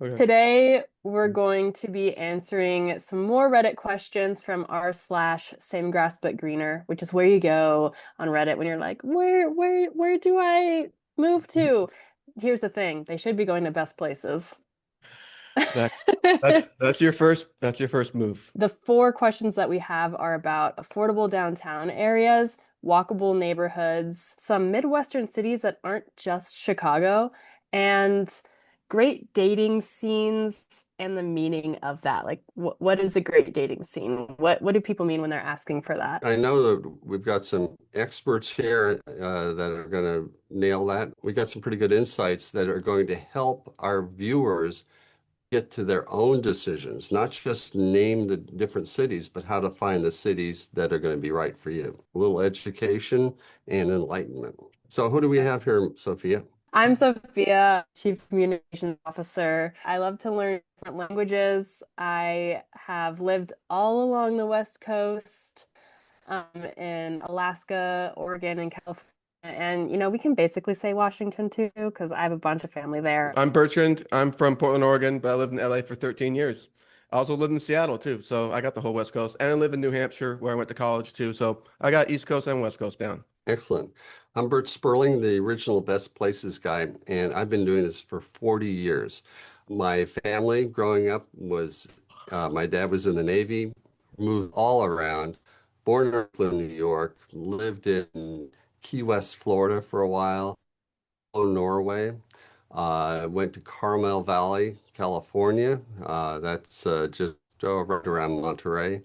Okay. Today, we're going to be answering some more Reddit questions from r/ SameGrassButGreener, which is where you go on Reddit when you're like, where do I move to? Here's the thing, they should be going to best places. That that's your first move. The four questions that we have are about affordable downtown areas, walkable neighborhoods, some Midwestern cities that aren't just Chicago, and great dating scenes and the meaning of that. Like, what is a great dating scene? What do people mean when they're asking for that? I know that we've got some experts here that are going to nail that. We got some pretty good insights that are going to help our viewers get to their own decisions, not just name the different cities, but how to find the cities that are going to be right for you. A little education and enlightenment. So who do we have here, Sophia? I'm Sophia, Chief Communications Officer. I love to learn different languages. I have lived all along the West Coast, in Alaska, Oregon, and California. And, we can basically say Washington too, because I have a bunch of family there. I'm Bertrand. I'm from Portland, Oregon, but I lived in LA for 13 years. I also lived in Seattle too, so I got the whole West Coast. And I live in New Hampshire where I went to college too, so I got East Coast and West Coast down. Excellent. I'm Bert Sperling, the original Best Places guy, and I've been doing this for 40 years. My family growing up was, my dad was in the Navy, moved all around, born in Brooklyn, New York, lived in Key West, Florida for a while, Norway, went to Carmel Valley, California. That's just right around Monterey,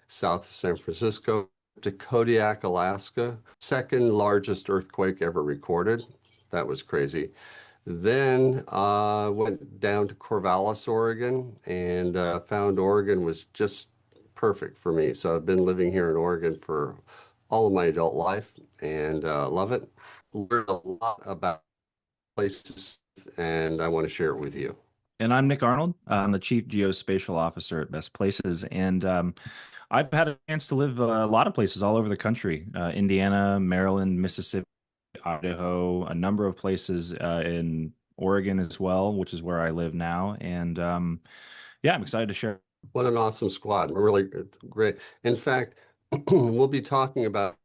south of San Francisco, to Kodiak, Alaska, second largest earthquake ever recorded. That was crazy. Then went down to Corvallis, Oregon, and found Oregon was just perfect for me. So I've been living here in Oregon for all of my adult life and love it. Learned a lot about places, and I want to share it with you. And I'm Nick Arnold. I'm the Chief Geospatial Officer at Best Places. And I've had a chance to live a lot of places all over the country, Indiana, Maryland, Mississippi, Idaho, a number of places in Oregon as well, which is where I live now. And yeah, I'm excited to share. What an awesome squad. We're really great. In fact, we'll be talking about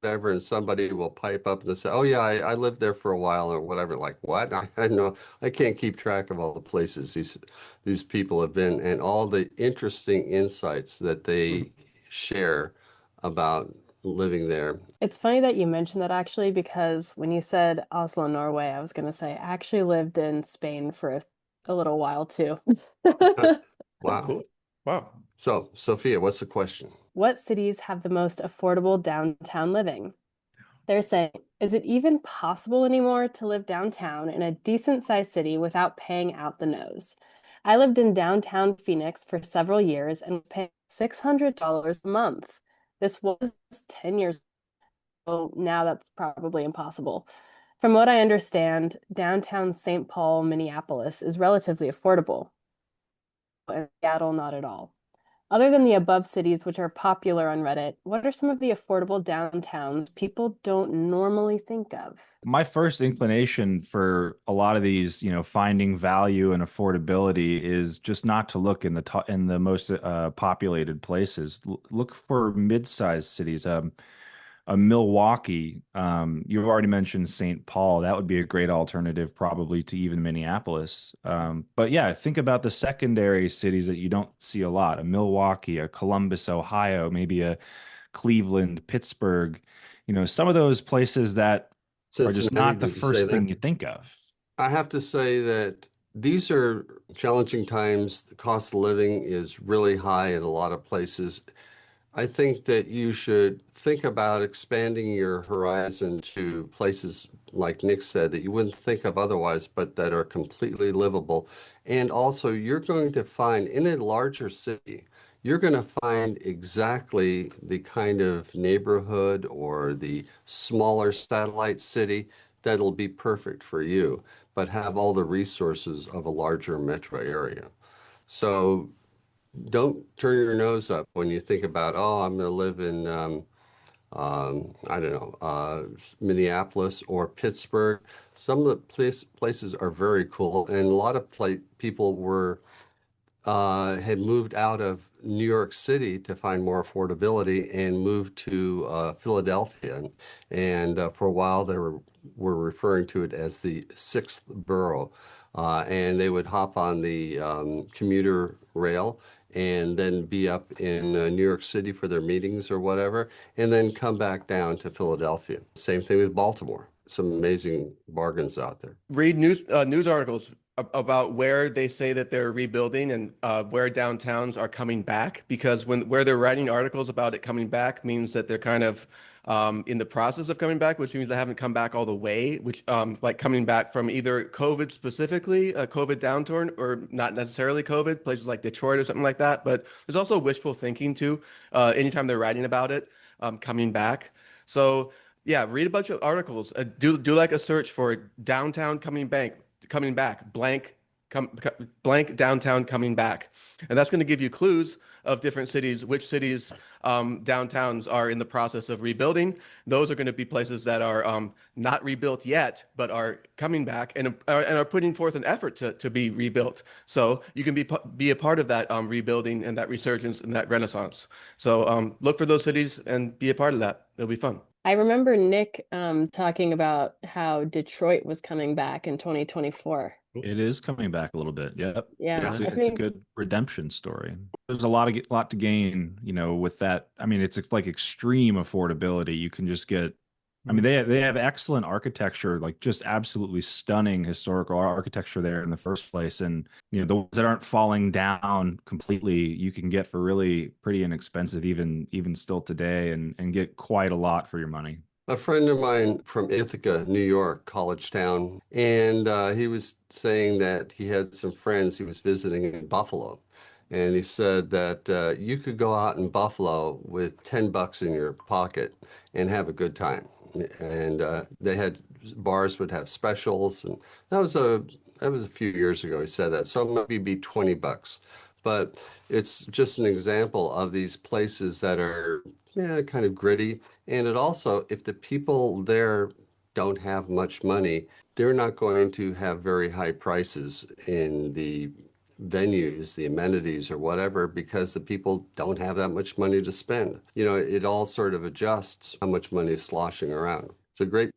whatever, and somebody will pipe up and say, "Oh yeah, I lived there for a while," or whatever. Like, what? I know I can't keep track of all the places these people have been and all the interesting insights that they share about living there. It's funny that you mentioned that actually, because when you said Oslo, Norway, I was going to say I actually lived in Spain for a little while too. Oh, Wow. cool. Wow. So, Sophia, what's the question? What cities have the most affordable downtown living? They're saying, is it even possible anymore to live downtown in a decent sized city without paying out the nose? I lived in downtown Phoenix for several years and was paying $600 a month. This was 10 years ago. Now that's probably impossible. From what I understand, downtown St. Paul, Minneapolis is relatively affordable, and Seattle not at all. Other than the above cities, which are popular on Reddit, what are some of the affordable downtowns people don't normally think of? My first inclination for a lot of these, finding value and affordability is just not to look in the most populated places. Look for mid-sized cities. Milwaukee. You've already mentioned St. Paul. That would be a great alternative, probably to even Minneapolis. But yeah, think about the secondary cities that you don't see a lot: a Milwaukee, a Columbus, Ohio, maybe a Cleveland, Pittsburgh. Some of those places that are just Cincinnati, not the did you say first that? thing you think of. I have to say that these are challenging times. The cost of living is really high in a lot of places. I think that you should think about expanding your horizon to places like Nick said that you wouldn't think of otherwise, but that are completely livable. And also, you're going to find in a larger city, you're going to find exactly the kind of neighborhood or the smaller satellite city that'll be perfect for you, but have all the resources of a larger metro area. So don't turn your nose up when you think about, oh, I'm going to live in I don't know, Minneapolis or Pittsburgh. Some of the places are very cool, and a lot of people had moved out of New York City to find more affordability and moved to Philadelphia. And for a while, were referring to it as the sixth borough. And they would hop on the commuter rail and then be up in New York City for their meetings or whatever, and then come back down to Philadelphia. Same thing with Baltimore. Some amazing bargains out there. Read news articles about where they say that they're rebuilding and where downtowns are coming back, because where they're writing articles about it coming back means that they're kind of in the process of coming back, which means they haven't come back all the way, which like coming back from either COVID specifically, a COVID downturn, or not necessarily COVID, places like Detroit or something like that. But there's also wishful thinking too, anytime they're writing about it coming back. So yeah, read a bunch of articles. Do like a search for downtown coming back, blank downtown coming back, and that's going to give you clues of different cities, which cities downtowns are in the process of rebuilding. Those are going to be places that are not rebuilt yet, but are coming back and are putting forth an effort to be rebuilt. So you can be a part of that rebuilding and that resurgence and that renaissance. So look for those cities and be a part of that. It'll be fun. I remember Nick talking about how Detroit was coming back in 2024. It is coming back a little bit. Yep. Yeah, It's I a think good redemption story. There's a lot to gain, with that. I mean, it's like extreme affordability. You can just get, I mean, they have excellent architecture, like just absolutely stunning historical architecture there in the first place. And, the ones that aren't falling down completely, you can get for really pretty inexpensive, even still today, and get quite a lot for your money. A friend of mine from Ithaca, New York, college town, and he was saying that he had some friends he was visiting in Buffalo. And he said that you could go out in Buffalo with $10 in your pocket and have a good time. And they had bars would have specials, and that was a few years ago he said that. So maybe be $20. But it's just an example of these places that are kind of gritty. And it also, if the people there don't have much money, they're not going to have very high prices in the venues, the amenities or whatever, because the people don't have that much money to spend. It all sort of adjusts how much money is sloshing around.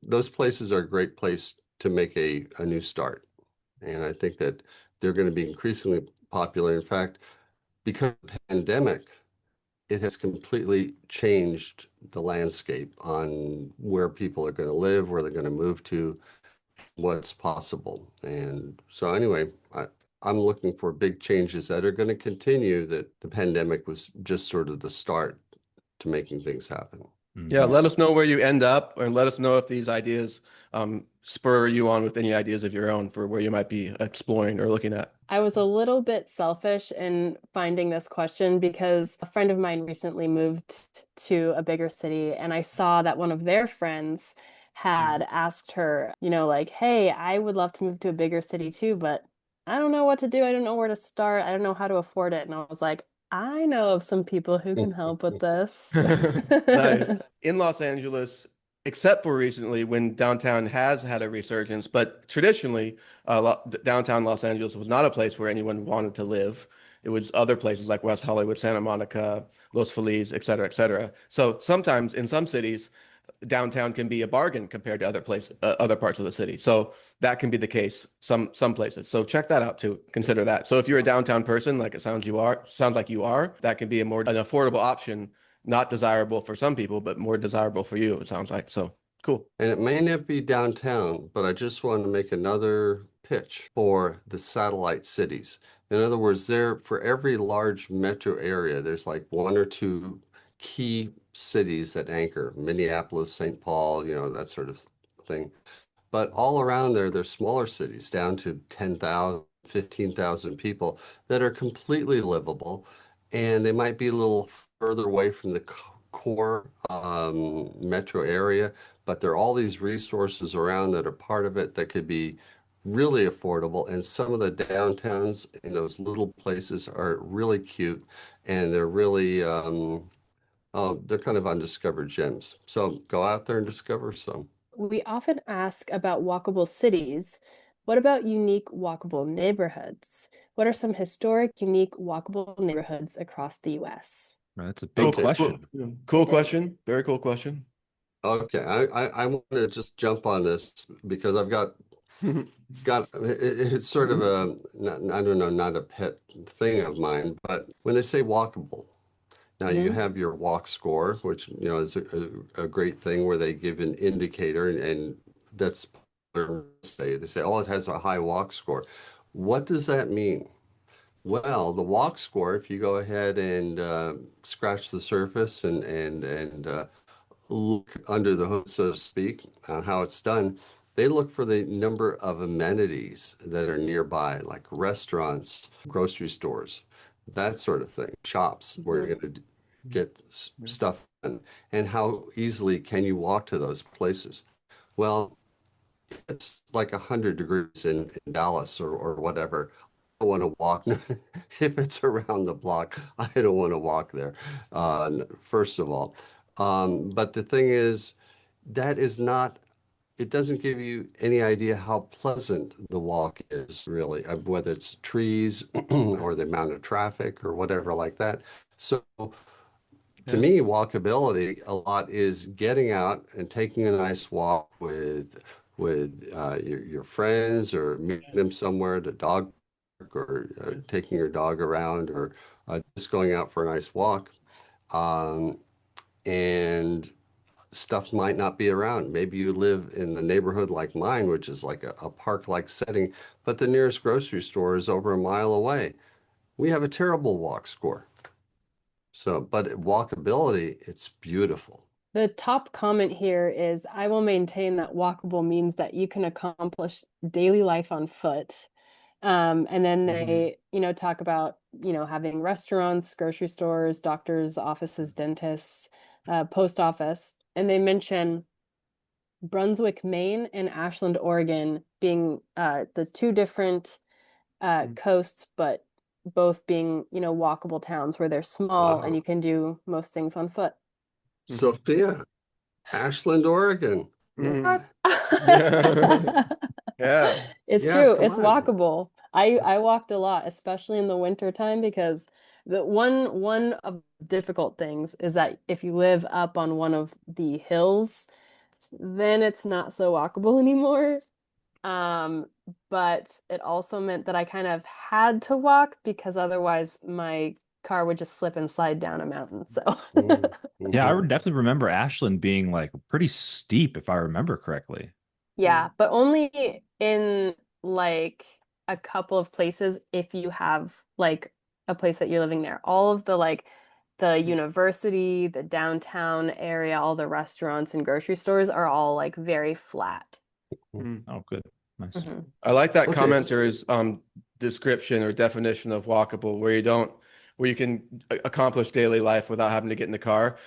Those places are a great place to make a new start. And I think that they're going to be increasingly popular. In fact, because of the pandemic, it has completely changed the landscape on where people are going to live, where they're going to move to, what's possible. And so anyway, I'm looking for big changes that are going to continue, that the pandemic was just sort of the start to making things happen. Yeah, let us know where you end up, and let us know if these ideas spur you on with any ideas of your own for where you might be exploring or looking at. I was a little bit selfish in finding this question because a friend of mine recently moved to a bigger city, and I saw that one of their friends had asked her, like, hey, I would love to move to a bigger city too, but I don't know what to do. I don't know where to start. I don't know how to afford it. And I was like, I know of some people who can help with this. Nice. In Los Angeles, except for recently when downtown has had a resurgence, but traditionally, downtown Los Angeles was not a place where anyone wanted to live. It was other places like West Hollywood, Santa Monica, Los Feliz, et cetera, et cetera. So sometimes in some cities, downtown can be a bargain compared to other parts of the city. So that can be the case some places. So check that out too. Consider that. So if you're a downtown person, like it sounds like you are, that can be an affordable option, not desirable for some people, but more desirable for you, it sounds like. So cool. And it may not be downtown, but I just want to make another pitch for the satellite cities. In other words, for every large metro area, there's like one or two key cities that anchor: Minneapolis, St. Paul, that sort of thing. But all around there's smaller cities down to 10,000, 15,000 people that are completely livable. And they might be a little further away from the core metro area, but there are all these resources around that are part of it that could be really affordable. And some of the downtowns in those little places are really cute, and they're really they're kind of undiscovered gems. So go out there and discover some. We often ask about walkable cities. What about unique walkable neighborhoods? What are some historic, unique walkable neighborhoods across the US? That's a big Cool, Okay. question. cool It is. question. Very cool question. Okay, I want to just jump on this because I've got it's sort of a I don't know, not a pet thing of mine, but when they say walkable, now you Mhm. have your walk score, which is a great thing where they give an indicator, and that's they say, oh, it has a high walk score. What does that mean? Well, the walk score, if you go ahead and scratch the surface and look under the hood, so to speak, on how it's done, they look for the number of amenities that are nearby, like restaurants, grocery stores, that sort of thing, shops where you're going to get stuff done, and how easily can you walk to those places. Well, it's like 100 degrees in Dallas or whatever. I don't want to walk. If it's around the block, I don't want to walk there, first of all. But the thing is, that is not, it doesn't give you any idea how pleasant the walk is, really, whether it's trees or the amount of traffic or whatever like that. So to Yeah. me, walkability a lot is getting out and taking a nice walk with your friends or meeting them somewhere to dog park or taking your dog around or just going out for a nice walk. Um, and stuff might not be around. Maybe you live in the neighborhood like mine, which is like a park-like setting, but the nearest grocery store is over a mile away. We have a terrible walk score. So, but walkability, it's beautiful. The top comment here is, I will maintain that walkable means that you can accomplish daily life on foot. And then they, talk about, having restaurants, grocery stores, doctors' offices, dentists, post office. And they mention Brunswick, Maine, and Ashland, Oregon being the two different coasts, but both being, walkable towns where they're small and Wow. you can do most things on foot. Sophia, Ashland, Oregon. Mhm. What? Yeah. Yeah. It's Yeah, true. come It's on. walkable. I walked a lot, especially in the winter time, because the one of the difficult things is that if you live up on one of the hills, then it's not so walkable anymore. Um, but it also meant that I kind of had to walk because otherwise my car would just slip and slide down a mountain. So Mm, Yeah, I mhm. would definitely remember Ashland being like pretty steep, if I remember correctly. yeah, but only in like a couple of places if you have like a place that you're living there. All of the like the university, the downtown area, all the restaurants and grocery stores are all like very flat. Mhm. Oh, good. Nice. Mhm. I like that Okay. commenter's description or definition of walkable, where you can accomplish daily life without having to get in the car.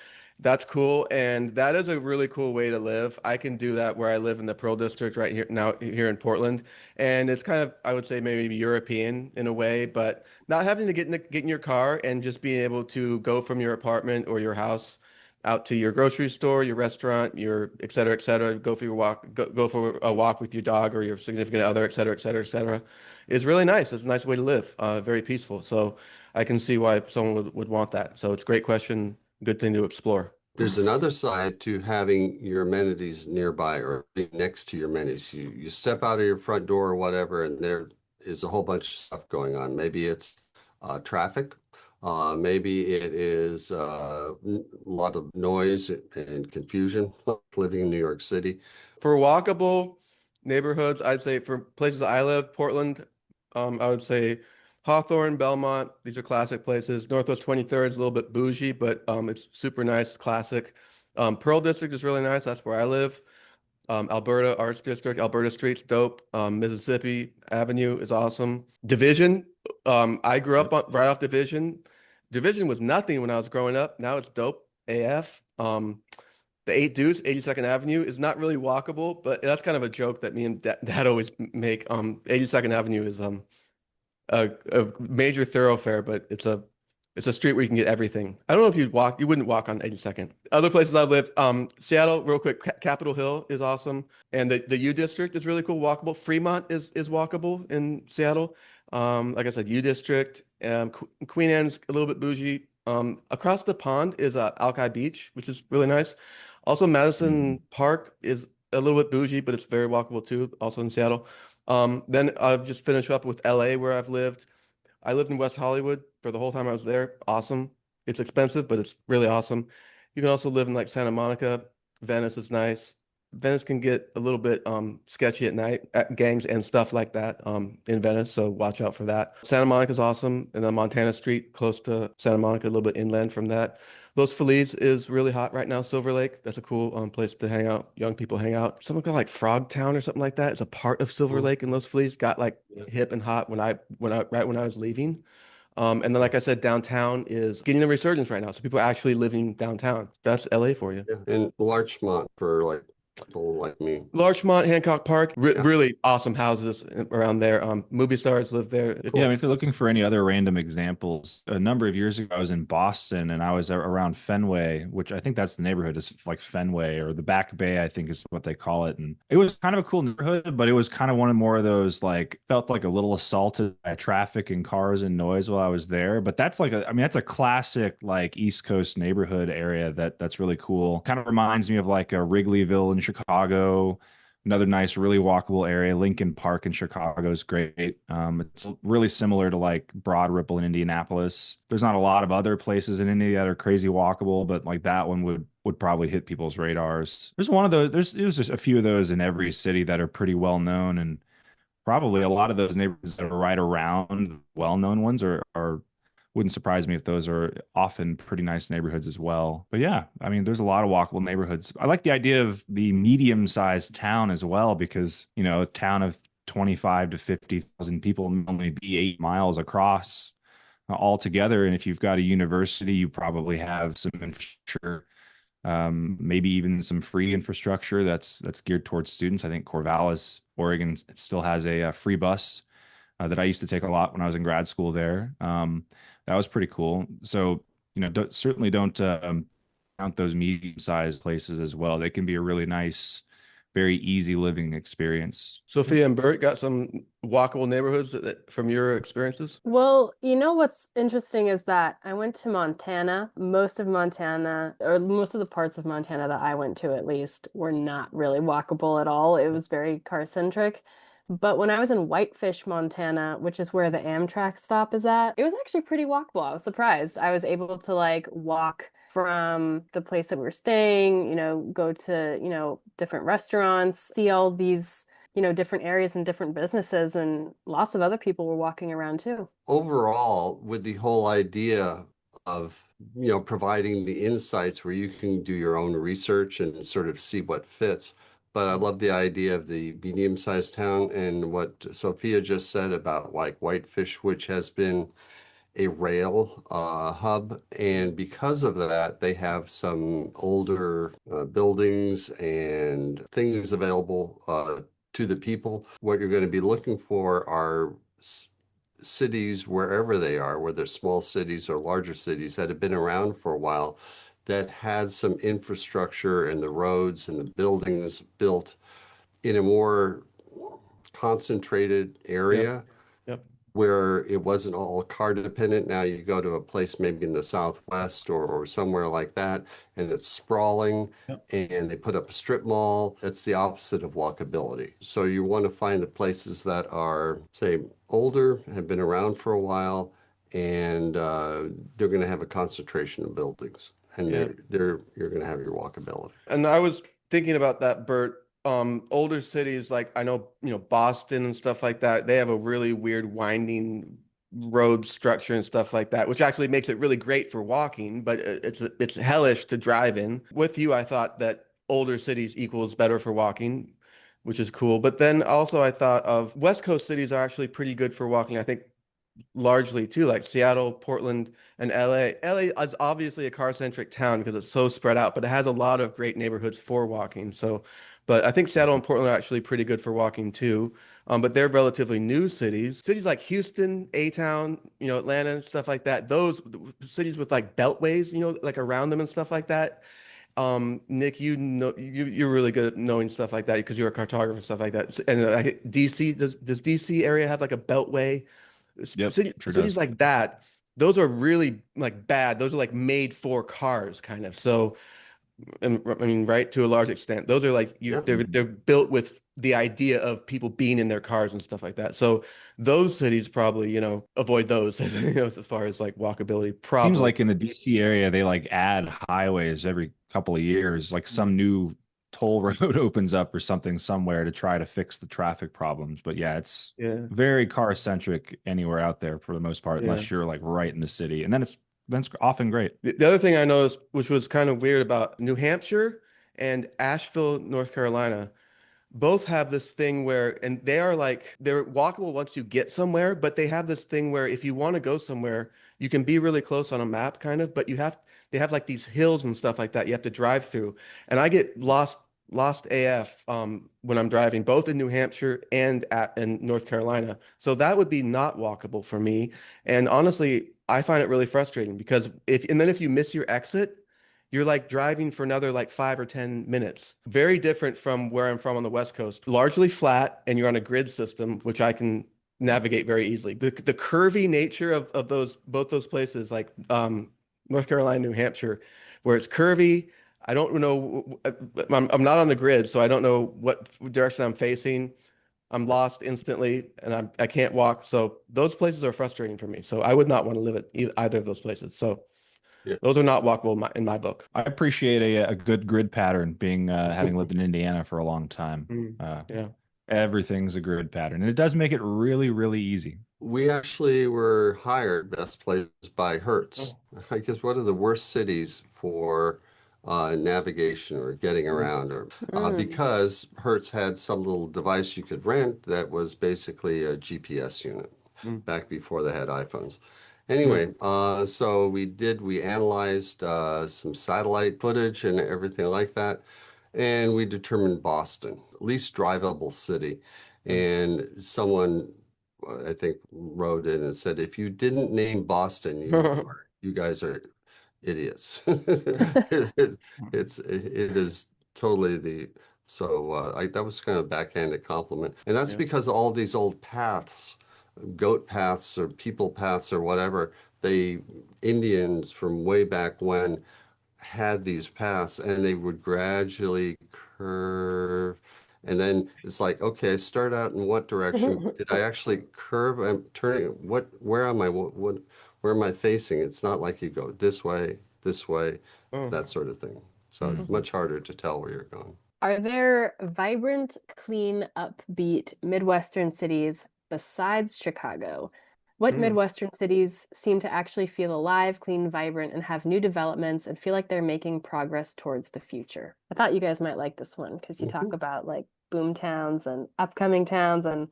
That's cool, and that is a really cool way to live. I can do that where I live in the Pearl District right here now here in Portland, and it's kind of, I would say, maybe European in a way, but not having to get in your car and just being able to go from your apartment or your house out to your grocery store, your restaurant, your et cetera, et cetera, go for your walk, go for a walk with your dog or your significant other, et cetera, et cetera, et cetera, is really nice. It's a nice way to live, very peaceful. So I can see why someone would want that. So it's a great question, good thing to explore. There's another side to having your amenities nearby or being next to your amenities. You step out of your front door or whatever, and there is a whole bunch of stuff going on. Maybe it's traffic. Maybe it is a lot of noise and confusion living in New York City. For walkable neighborhoods, I'd say for places I live, Portland, I would say Hawthorne, Belmont. These are classic places. Northwest 23rd is a little bit bougie, but it's super nice, classic. Pearl District is really nice. That's where I live. Alberta Arts District, Alberta Street's dope. Mississippi Avenue is awesome. Division, I grew up right off Division. Division was nothing when I was growing up. Now it's dope AF. The Eight Deuce, 82nd Avenue is not really walkable, but that's kind of a joke that me and Dad always make. 82nd Avenue is a major thoroughfare, but It's a street where you can get everything. I don't know if you wouldn't walk on 82nd. Other places I've lived, Seattle, real quick, Capitol Hill is awesome. And the U District is really cool, walkable. Fremont is walkable in Seattle. Like I said, U District, Queen Anne's a little bit bougie. Across the pond is Alki Beach, which is really nice. Also, Madison Park is a little bit bougie, but it's very walkable too, also in Seattle. Then I've just finished up with LA where I've lived. I lived in West Hollywood for the whole time I was there. Awesome. It's expensive, but it's really awesome. You can also live in like Santa Monica. Venice is nice. Venice can get a little bit sketchy at night, gangs and stuff like that in Venice, so watch out for that. Santa Monica is awesome, and then Montana Street, close to Santa Monica, a little bit inland from that. Los Feliz is really hot right now. Silver Lake, that's a cool place to hang out. Young people hang out. Something called like Frog Town or something like that. It's a part of Silver Lake and Los Feliz. Got like hip and hot right when I was leaving. And then, like I said, downtown is getting a resurgence right now. So people are actually living downtown. That's LA for you. Yeah. And Larchmont for like people like me. Larchmont, Hancock Park, Yeah. really awesome houses around there. Movie stars live there. Yeah, I mean, if you're looking for any other random examples, a number of years ago, I was in Boston and I was around Fenway, which I think that's the neighborhood is like Fenway or the Back Bay, I think is what they call it. And it was kind of a cool neighborhood, but it was kind of one of more of those like felt like a little assaulted by traffic and cars and noise while I was there. But that's like that's a classic like East Coast neighborhood area that's really cool. Kind of reminds me of like a Wrigleyville in Chicago. Another nice, really walkable area. Lincoln Park in Chicago is great. It's really similar to like Broad Ripple in Indianapolis. There's not a lot of other places in Indy that are crazy walkable, but like that one would probably hit people's radars. There's one of those. There's just a few of those in every city that are pretty well known, and probably a lot of those neighborhoods that are right around well-known ones are wouldn't surprise me if those are often pretty nice neighborhoods as well. But yeah, I mean, there's a lot of walkable neighborhoods. I like the idea of the medium-sized town as well, because, you know, a town of 25 to 50,000 people may only be 8 miles across altogether. And if you've got a university, you probably have some infrastructure, maybe even some free infrastructure that's geared towards students. I think Corvallis, Oregon, still has a free bus that I used to take a lot when I was in grad school there. That was pretty cool. So, you know, certainly don't count those medium-sized places as well. They can be a really nice, very easy living experience. Sophia and Bert got some walkable neighborhoods from your experiences? Well, you know what's interesting is that I went to Montana. Most of Montana, or most of the parts of Montana that I went to at least, were not really walkable at all. It was very car-centric. But when I was in Whitefish, Montana, which is where the Amtrak stop is at, it was actually pretty walkable. I was surprised. I was able to like walk from the place that we were staying, you know, go to, you know, different restaurants, see all these, you know, different areas and different businesses, and lots of other people were walking around too. Overall, with the whole idea of, you know, providing the insights where you can do your own research and sort of see what fits. But I love the idea of the medium-sized town and what Sophia just said about like Whitefish, which has been a rail hub. And because of that, they have some older buildings and things available to the people. What you're going to be looking for are cities wherever they are, whether small cities or larger cities that have been around for a while, that had some infrastructure and the roads and the buildings built in a more concentrated area. Yep. Where it wasn't all car dependent. Now you go to a place maybe in the Southwest or somewhere like that, and it's sprawling. Yep. And they put up a strip mall. It's the opposite of walkability. So you want to find the places that are, say, older, have been around for a while, and they're going to have a concentration of buildings. And you're going to have your walkability. And I was thinking about that, Bert. Older cities like I know, you know, Boston and stuff like that, they have a really weird winding road structure and stuff like that, which actually makes it really great for walking, but it's hellish to drive in. With you, I thought that older cities equals better for walking, which is cool. But then also I thought of West Coast cities are actually pretty good for walking. I think largely too, like Seattle, Portland, and LA. LA is obviously a car-centric town because it's so spread out, but it has a lot of great neighborhoods for walking. So, but I think Seattle and Portland are actually pretty good for walking too. But they're relatively new cities. Cities like Houston, A-Town, Atlanta, stuff like that. Those cities with like beltways, like around them and stuff like that. Nick, you're really good at knowing stuff like that because you're a cartographer and stuff like that. And DC, does DC area have like a beltway? Yep, sure Cities does. like that, those are really like bad. Those are like made for cars, kind of. So, and I mean, right, to a large extent, those are like Yeah. they're built with the idea of people being in their cars and stuff like that. So those cities probably, avoid those, as far as like walkability, Seems probably. like in the DC area, they like add highways every couple of years, like some new toll road opens up or something somewhere to try to fix the traffic problems. But yeah, it's Yeah, very car centric anywhere out there for the most part, yeah. unless you're like right in the city. And then it's often great. The other thing I noticed, which was kind of weird about New Hampshire and Asheville, North Carolina, both have this thing where, and they're walkable once you get somewhere, but they have this thing where if you want to go somewhere, you can be really close on a map, kind of, but they have like these hills and stuff like that you have to drive through. And I get lost AF when I'm driving, both in New Hampshire and in North Carolina. So that would be not walkable for me. And honestly, I find it really frustrating because if you miss your exit, you're like driving for another like 5 or 10 minutes. Very different from where I'm from on the West Coast. Largely flat, and you're on a grid system, which I can navigate very easily. The curvy nature of both those places, like North Carolina, New Hampshire, where it's curvy. I don't know. I'm not on the grid, so I don't know what direction I'm facing. I'm lost instantly, and I can't walk. So those places are frustrating for me. So I would not want to live at either of those places. So Yeah. those are not walkable in my book. I appreciate a good grid pattern being having lived in Indiana for a long time. Yeah. Everything's a grid pattern, and it does make it really, really easy. We actually were hired Best Place by Hertz. Oh. I guess one of the worst cities for navigation or getting around, or because Hertz had some little device you could rent that was basically a GPS unit back before they had iPhones. Anyway, so we analyzed some satellite footage and everything like that, and we determined Boston, least drivable city. And someone, I think, wrote in and said, if you didn't name Boston, you guys are idiots. It is totally that was kind of a backhanded compliment. And that's because all these old paths, goat paths or people paths or whatever, Indians from way back when had these paths, and they would gradually curve. And then it's like, okay, I start out in what direction? Did I actually curve? I'm turning, where am I, where am I facing? It's not like you go this way, that sort of thing. So it's much harder to tell where you're going. Are there vibrant, clean, upbeat Midwestern cities besides Chicago? What Midwestern cities seem to actually feel alive, clean, vibrant, and have new developments and feel like they're making progress towards the future? I thought you guys might like this one because you talk about like boom towns and upcoming towns and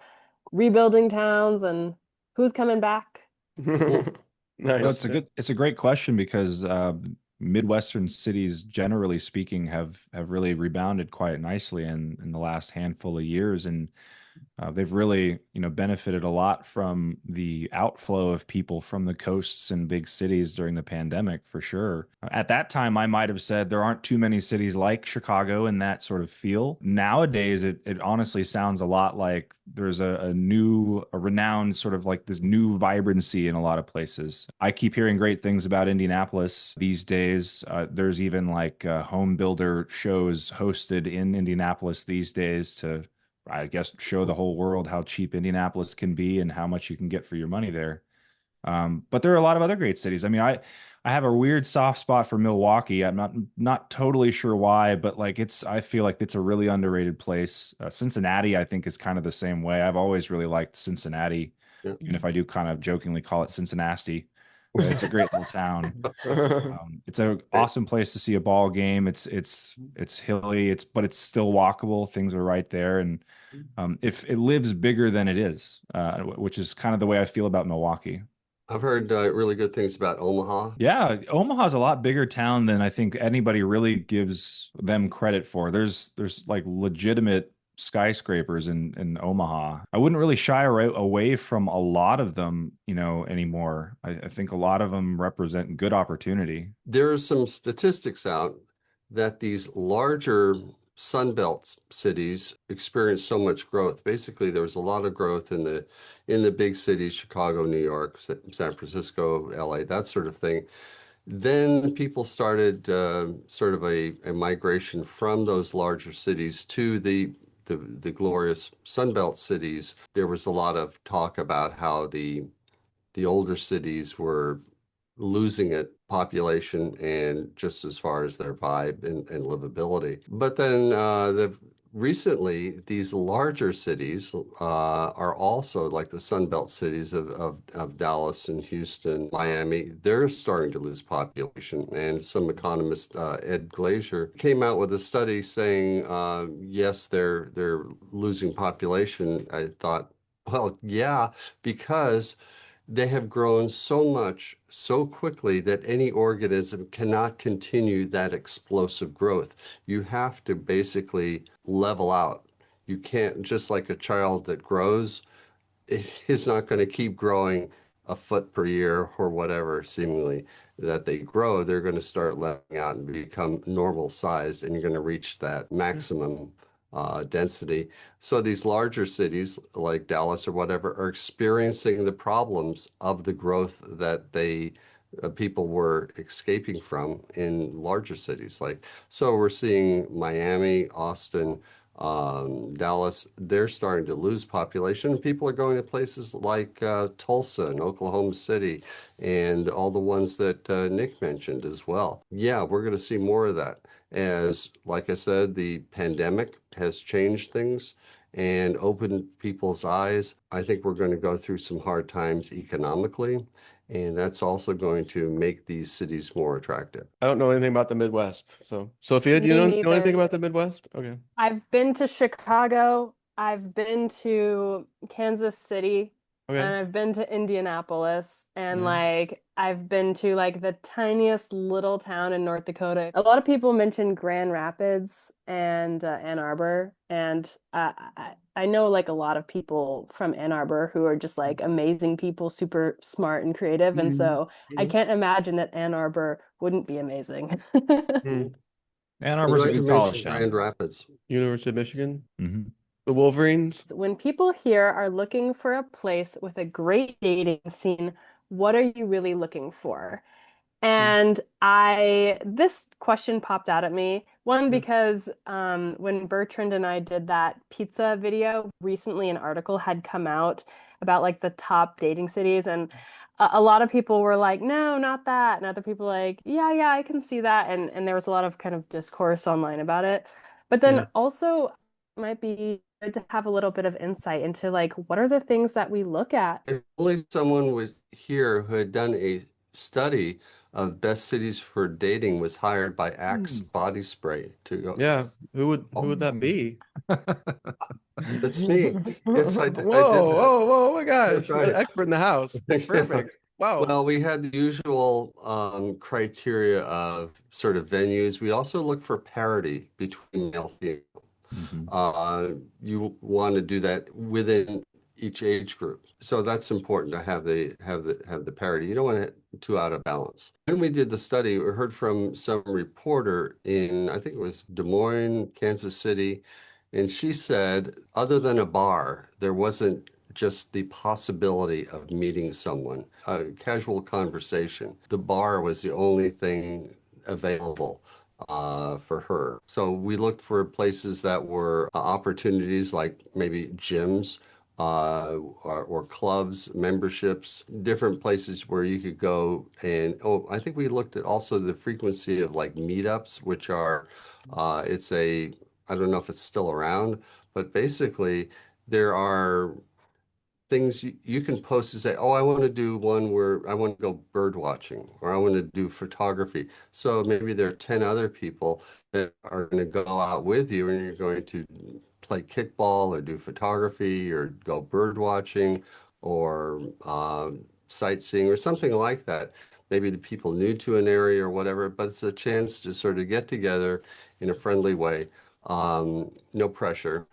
rebuilding towns and who's coming back. Nice. Well, it's a great question because Midwestern cities, generally speaking, have really rebounded quite nicely in the last handful of years, and they've really, benefited a lot from the outflow of people from the coasts and big cities during the pandemic, for sure. At that time, I might have said there aren't too many cities like Chicago in that sort of feel. Nowadays, it honestly sounds a lot like there's a renowned sort of like this new vibrancy in a lot of places. I keep hearing great things about Indianapolis these days. There's even like home builder shows hosted in Indianapolis these days to, I guess, show the whole world how cheap Indianapolis can be and how much you can get for your money there. But there are a lot of other great cities. I mean, I have a weird soft spot for Milwaukee. I'm not totally sure why, but like I feel like it's a really underrated place. Cincinnati, I think, is kind of the same way. I've always really liked Cincinnati, even if I do kind of jokingly call it Cincinnati. It's a great little town. It's an awesome place to see a ball game. It's hilly, but it's still walkable. Things are right there, and if it lives bigger than it is, which is kind of the way I feel about Milwaukee. I've heard really good things about Omaha. Yeah, Omaha's a lot bigger town than I think anybody really gives them credit for. There's like legitimate skyscrapers in Omaha. I wouldn't really shy away from a lot of them, anymore. I think a lot of them represent good opportunity. There are some statistics out that these larger Sunbelt cities experience so much growth. Basically, there was a lot of growth in the big cities, Chicago, New York, San Francisco, LA, that sort of thing. Then people started sort of a migration from those larger cities to the glorious Sunbelt cities. There was a lot of talk about how the older cities were losing it population and just as far as their vibe and livability. But then recently, these larger cities are also like the Sunbelt cities of Dallas and Houston, Miami. They're starting to lose population. And some economist, Ed Glazier, came out with a study saying, yes, they're losing population. I thought, well, yeah, because they have grown so much so quickly that any organism cannot continue that explosive growth. You have to basically level out. You can't, just like a child that grows, it is not going to keep growing a foot per year or whatever, seemingly, that they grow. They're going to start leveling out and become normal sized, and you're going to reach that maximum density. So these larger cities like Dallas or whatever are experiencing the problems of the growth that people were escaping from in larger cities. So we're seeing Miami, Austin, Dallas, they're starting to lose population. People are going to places like Tulsa and Oklahoma City and all the ones that Nick mentioned as well. Yeah, we're going to see more of that as, like I said, the pandemic has changed things and opened people's eyes. I think we're going to go through some hard times economically, and that's also going to make these cities more attractive. I don't know anything about the Midwest. So, Sophia, do you know anything about the Midwest? Okay. I've been to Chicago, I've been to Kansas City, Okay. and I've been to Indianapolis, and Yeah. I've been to the tiniest little town in North Dakota. A lot of people mention Grand Rapids and Ann Arbor, and I know a lot of people from Ann Arbor who are just amazing people, super smart and creative, and so I can't imagine that Ann Arbor wouldn't be amazing. Mm. Ann I'm Arbor's a glad you good college mentioned town. Grand Rapids. University of Michigan. Mm-hmm. The Wolverines. When people here are looking for a place with a great dating scene, what are you really looking for? And this question popped out at me. One, because when Bertrand and I did that pizza video recently, an article had come out about the top dating cities, and a lot of people were like, no, not that. And other people yeah, I can see that. And there was a lot of kind of discourse online about it. But then also might be good to have a little bit of insight into what are the things that we look at. If only someone was here who had done a study of best cities for dating was hired by Axe Body Spray to go. Yeah. Who would that be? That's me. Yes, I did Whoa, that. oh my gosh. That's right. Expert in the house. Perfect. Wow. Well, we had the usual criteria of sort of venues. We also look for parity between male and female. You want to do that within each age group. So that's important to have the parity. You don't want it too out of balance. When we did the study, we heard from some reporter in, I think it was Des Moines, Kansas City, and she said, other than a bar, there wasn't just the possibility of meeting someone, a casual conversation. The bar was the only thing available for her. So we looked for places that were opportunities like maybe gyms, or clubs, memberships, different places where you could go. And I think we looked at also the frequency of meetups, which are, I don't know if it's still around, but basically there are things you can post to say, oh, I want to do one where I want to go bird watching, or I want to do photography. So maybe there are 10 other people that are going to go out with you, and you're going to play kickball or do photography or go bird watching or sightseeing or something like that. Maybe the people new to an area or whatever, but it's a chance to sort of get together in a friendly way. No pressure,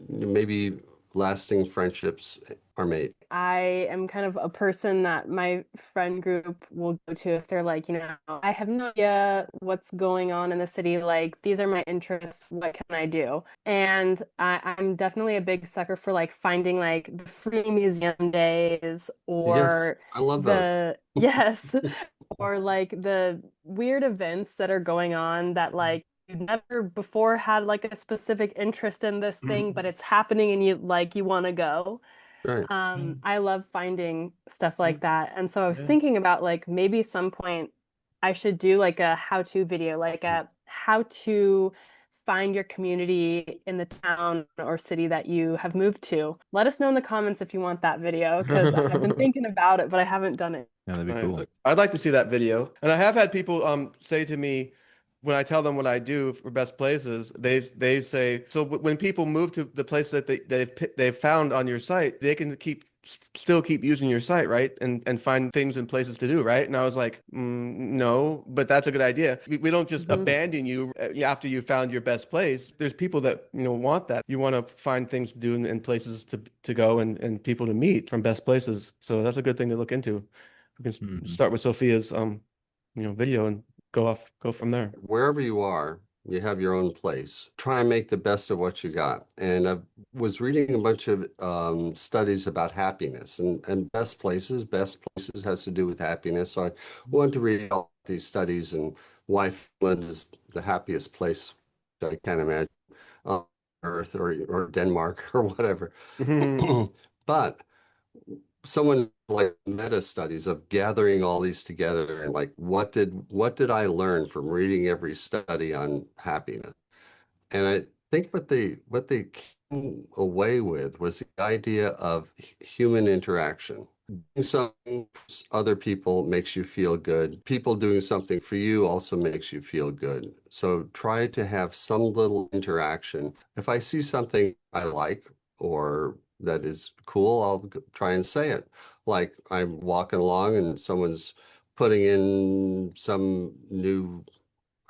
maybe lasting friendships are made. I am kind of a person that my friend group will go to if they're like, I have no idea what's going on in the city. Like, these are my interests. What can I do? And I'm definitely a big sucker for like finding like the free museum days Yes, or I love those. yes, or like the weird events that are going on that like you never before had like a specific interest in this thing, but it's happening and you want to go. Right. I love finding stuff like that. And so I was Yeah. thinking about like maybe some point I should do like a how-to video, like a how to find your community in the town or city that you have moved to. Let us know in the comments if you want that video because I've been thinking about it, but I haven't done it. Yeah, that'd be Nice. cool. I'd like to see that video. And I have had people say to me when I tell them what I do for Best Places, they say, so when people move to the place that they've found on your site, they can still keep using your site, right? And find things and places to do, right? And I was like, no, but that's a good idea. We don't just Mhm. abandon you after you found your best place. There's people that want that. You want to find things to do and places to go and people to meet from Best Places. So that's a good thing to look into. We can Mhm. start with Sophia's video and go from there. Wherever you are, you have your own place. Try and make the best of what you got. And I was reading a bunch of studies about happiness and best places has to do with happiness. So I wanted to read all these studies and why Finland is the happiest place that I can imagine on Earth or Denmark or whatever. But someone like meta studies of gathering all these together and like what did I learn from reading every study on happiness? And I think what they came away with was the idea of human interaction. Doing something for other people makes you feel good. People doing something for you also makes you feel good. So try to have some little interaction. If I see something I like or that is cool, I'll try and say it. Like I'm walking along and someone's putting in some new,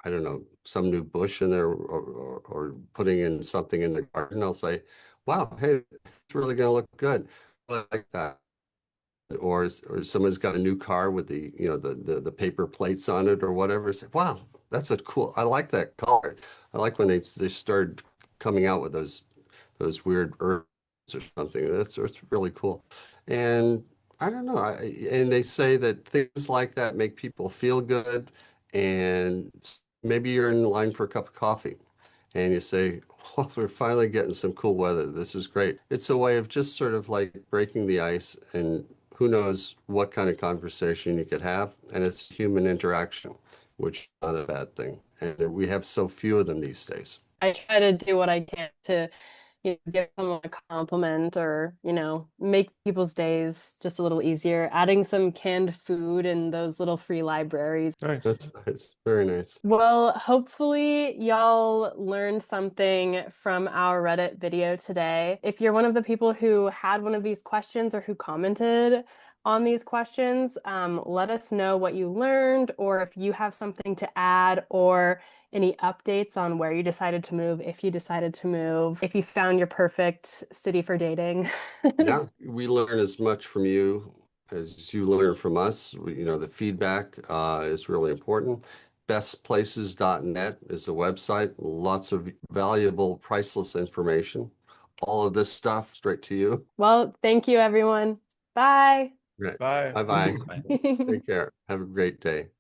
I don't know, some new bush in there or putting in something in the garden. I'll say, wow, hey, it's really going to look good. I like that. Or someone's got a new car with the paper plates on it or whatever. Say, wow, that's a cool. I like that color. I like when they started coming out with those weird herbs or something. That's really cool. And I don't know. And they say that things like that make people feel good. And maybe you're in line for a cup of coffee and you say, oh, we're finally getting some cool weather. This is great. It's a way of just sort of like breaking the ice, and who knows what kind of conversation you could have. And it's human interaction, which is not a bad thing. And we have so few of them these days. I try to do what I can to give someone a compliment or, make people's days just a little easier. Adding some canned food and those little free libraries. Nice. That's nice. Very nice. Well, hopefully y'all learned something from our Reddit video today. If you're one of the people who had one of these questions or who commented on these questions, let us know what you learned or if you have something to add or any updates on where you decided to move, if you decided to move, if you found your perfect city for dating. Yeah, we learn as much from you as you learn from us. The feedback is really important. Bestplaces.net is a website, lots of valuable, priceless information. All of this stuff straight to you. Well, thank you, everyone. Bye. Right. Bye. Bye-bye. Bye. Take care. Have a great day.